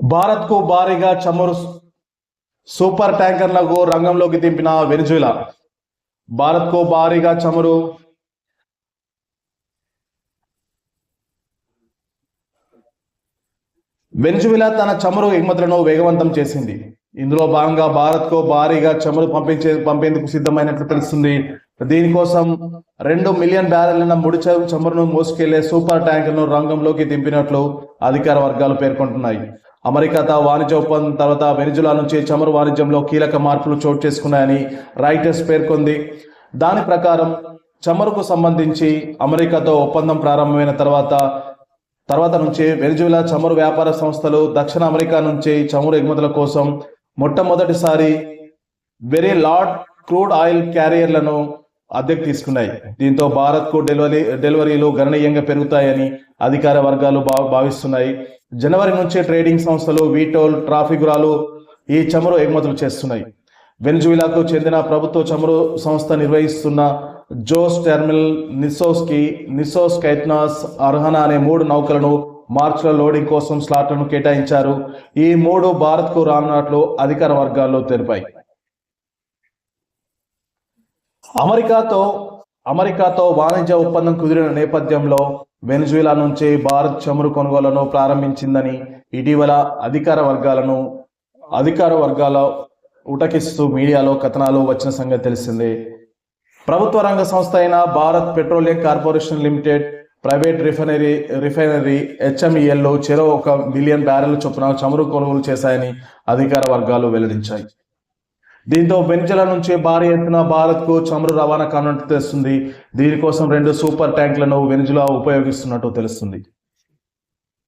భారత్కు భారీగా చమురు సూపర్ ట్యాంకర్లకు రంగంలోకి దింపిన వెనిజులా. భారత్కు భారీగా చమురు వెనిజులా తన చమురు ఎగుమతులను వేగవంతం చేసింది. ఇందులో భాగంగా భారత్కు భారీగా చమురు పంపేందుకు సిద్ధమైనట్లు తెలుస్తుంది. దీనికోసం 2 మిలియన్ బ్యారెళ్ల ముడి చమురును మోసుకెళ్లే సూపర్ ట్యాంకర్ను రంగంలోకి దింపినట్లు అధికార వర్గాలు పేర్కొంటున్నాయి. అమెరికాతో వాణిజ్య ఒప్పందం తర్వాత వెనిజులా నుంచి చమురు వాణిజ్యంలో కీలక మార్పులు చోటు చేసుకున్నాయని రాయిటర్స్ పేర్కొంది. దాని ప్రకారం చమురుకు సంబంధించి అమెరికాతో ఒప్పందం ప్రారంభమైన తర్వాత నుంచి వెనిజులా చమురు వ్యాపార సంస్థలు దక్షిణ అమెరికా నుంచి చమురు ఎగుమతుల కోసం మొట్టమొదటిసారి వెరీ లార్జ్ క్రూడ్ ఆయిల్ క్యారియర్లను అద్దెకు తీసుకున్నాయి. దీంతో భారత్కు డెలివరీలు గణనీయంగా పెరుగుతాయని అధికార వర్గాలు భావిస్తున్నాయి. జనవరి నుంచి ట్రేడింగ్ సంస్థలు వీటోల్ ట్రాఫిగురాలు ఈ చమురు ఎగుమతులు చేస్తున్నాయి. వెనిజులాకు చెందిన ప్రభుత్వ చమురు సంస్థ నిర్వహిస్తున్న జోస్ టెర్మినల్ నిసోస్ కైట్నాస్ అర్హనా అనే 3 నౌకలను మార్చిలో లోడింగ్ కోసం స్లాట్లను కేటాయించారు. ఈ 3 భారత్కు రానున్నట్లు అధికార వర్గాల్లో తెలిపాయి. అమెరికాతో వాణిజ్య ఒప్పందం కుదిరిన నేపథ్యంలో వెనిజులా నుంచి భారత్ చమురు కొనుగోలను ప్రారంభించిందని ఇటీవల అధికార వర్గాల ఉటకిస్తూ మీడియాలో కథనాలు వచ్చిన సంగతి తెలిసిందే. ప్రభుత్వ రంగ సంస్థ అయిన Bharat petroleum corporation limited, private refinery HMEL చెరో 1 మిలియన్ బ్యారెల్ చొప్పున చమురు కొనుగోలు చేశాయని అధికార వర్గాలు వెల్లడించాయి. దీంతో వెనిజులా నుంచి భారీ ఎత్తున భారత్కు చమురు రవాణా కానున్నట్టు తెలుస్తుంది. దీనికోసం 2 సూపర్ ట్యాంకులను వెనిజులా ఉపయోగిస్తున్నట్టు తెలుస్తుంది.